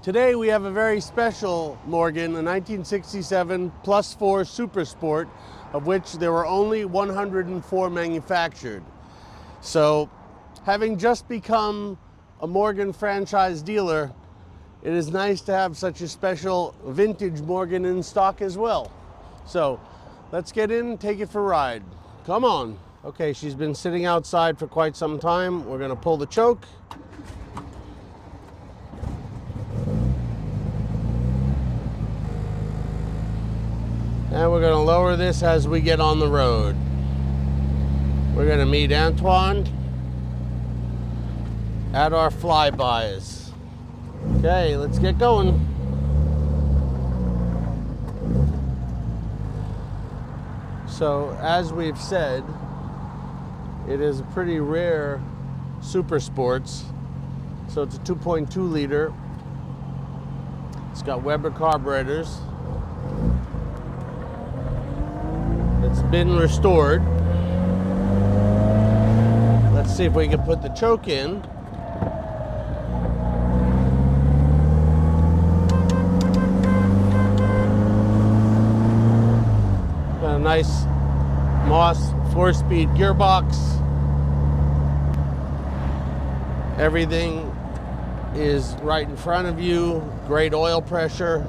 Today we have a very special Morgan, a 1967 +4 Super Sport, of which there were only 104 manufactured. So, having just become a Morgan franchise dealer, it is nice to have such a special vintage Morgan in stock as well. So, let's get in and take it for a ride. Come on. Okay, she's been sitting outside for quite some time. We're gonna pull the choke. And we're going to lower this as we get on the road. We're going to meet Antoine at our flybys. Okay, let's get going. So, as we've said, it is a pretty rare Super Sports. So it's a 2.2 liter. It's got Webb carburetors. It's been restored. Let's see if we can put the choke in. Got a nice Moss 4-speed gearbox. Everything is right in front of you. Great oil pressure.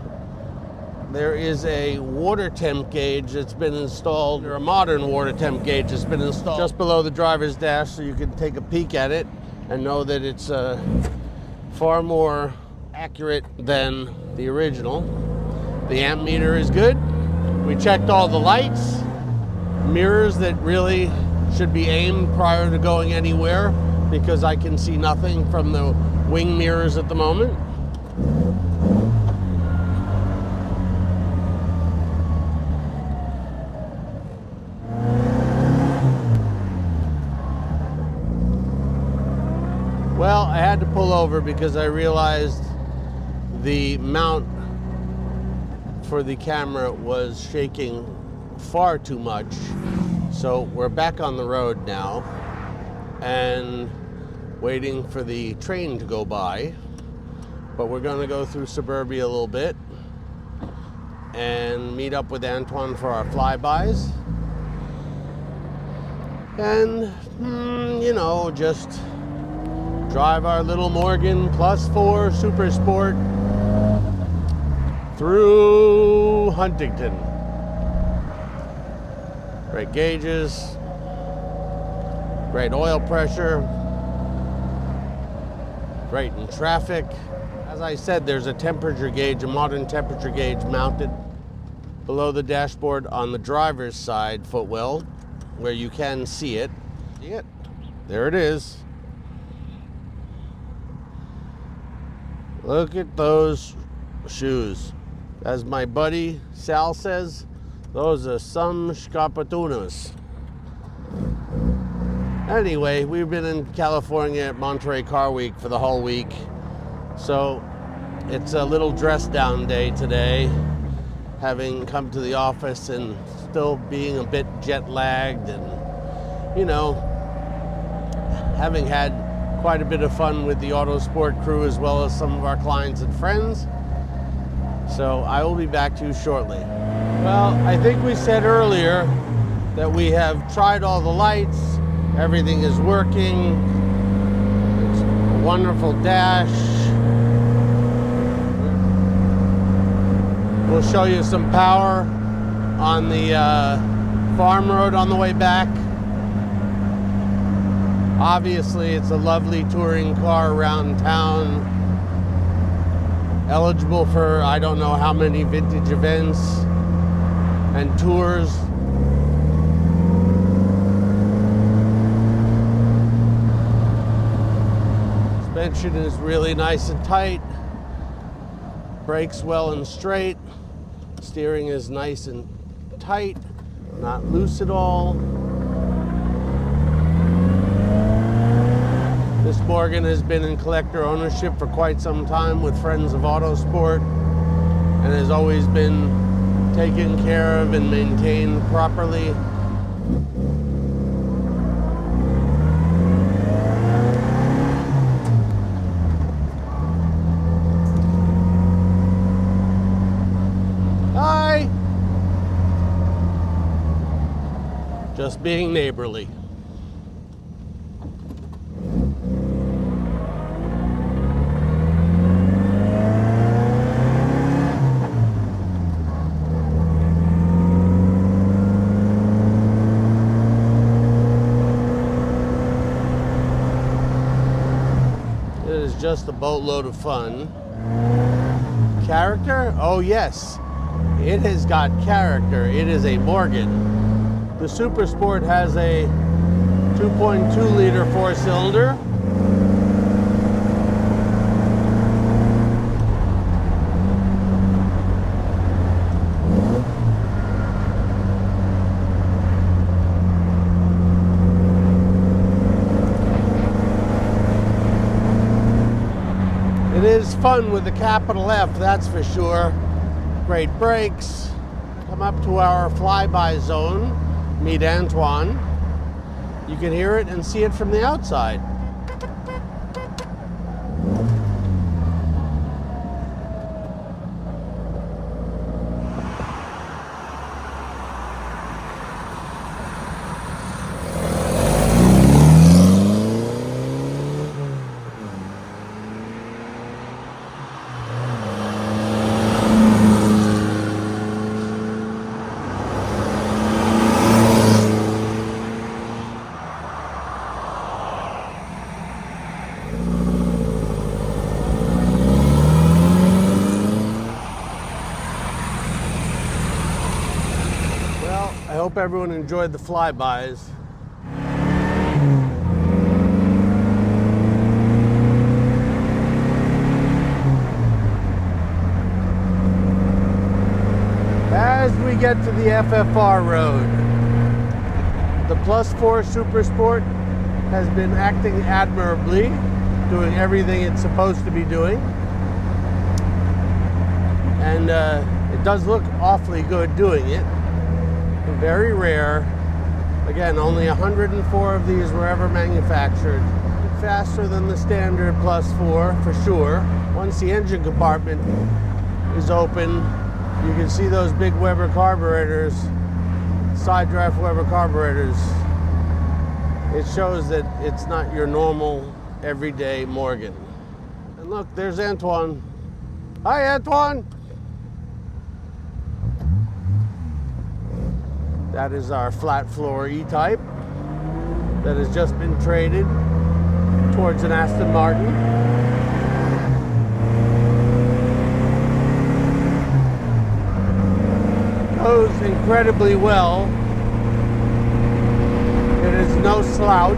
There is a water temp gauge that's been installed, or a modern water temp gauge that's been installed just below the driver's dash, so you can take a peek at it and know that it's far more accurate than the original. The amp meter is good. We checked all the lights, mirrors that really should be aimed prior to going anywhere, because I can see nothing from the wing mirrors at the moment. Well, I had to pull over because I realized the mount for the camera was shaking far too much. So we're back on the road now and waiting for the train to go by. But we're going to go through suburbia a little bit and meet up with Antoine for our flybys. And, you know, just drive our little Morgan +4 Super Sport through Huntington. Great gauges, great oil pressure, great in traffic. As I said, there's a temperature gauge, a modern temperature gauge mounted below the dashboard on the driver's side footwell, where you can see it. See it? There it is. Look at those shoes. As my buddy Sal says, those are some scapatunas. Anyway, we've been in California at Monterey Car Week for the whole week. So it's a little dress down day today, having come to the office and still being a bit jet lagged, and, you know, having had quite a bit of fun with the Autosport crew as well as some of our clients and friends. So I will be back to you shortly. Well, I think we said earlier that we have tried all the lights. Everything is working. It's a wonderful dash. We'll show you some power on the farm road on the way back. Obviously, it's a lovely touring car around town, eligible for I don't know how many vintage events and tours. Suspension is really nice and tight, brakes well and straight, steering is nice and tight, not loose at all. This Morgan has been in collector ownership for quite some time with friends of Autosport, and has always been taken care of and maintained properly. Just being neighborly. It is just a boatload of fun. Character? Oh yes, it has got character. It is a Morgan. The Super Sport has a 2.2 liter four-cylinder. It is fun with a capital F, that's for sure. Great brakes. Come up to our flyby zone. Meet Antoine. You can hear it and see it from the outside. I hope everyone enjoyed the flybys. As we get to the FFR road, the +4 Super Sport has been acting admirably, doing everything it's supposed to be doing. And it does look awfully good doing it. Very rare. Again, only 104 of these were ever manufactured. Faster than the standard +4 for sure. Once the engine compartment is open, you can see those big Weber carburetors, side draft Weber carburetors. It shows that it's not your normal everyday Morgan. And look, there's Antoine. Hi, Antoine. That is our flat floor E-Type that has just been traded towards an Aston Martin. Goes incredibly well. It is no slouch.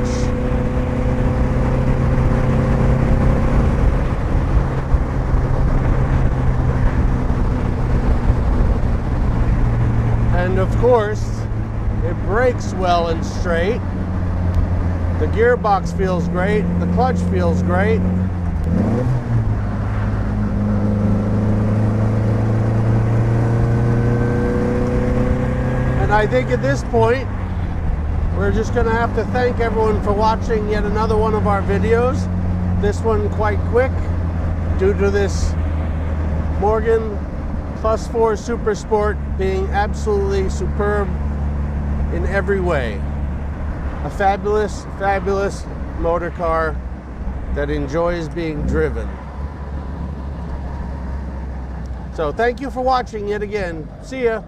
And of course, it brakes well and straight. The gearbox feels great. The clutch feels great. And I think at this point, we're just going to have to thank everyone for watching yet another one of our videos. This one quite quick due to this Morgan +4 Super Sport being absolutely superb in every way. A fabulous, fabulous motor car that enjoys being driven. So thank you for watching yet again. See ya.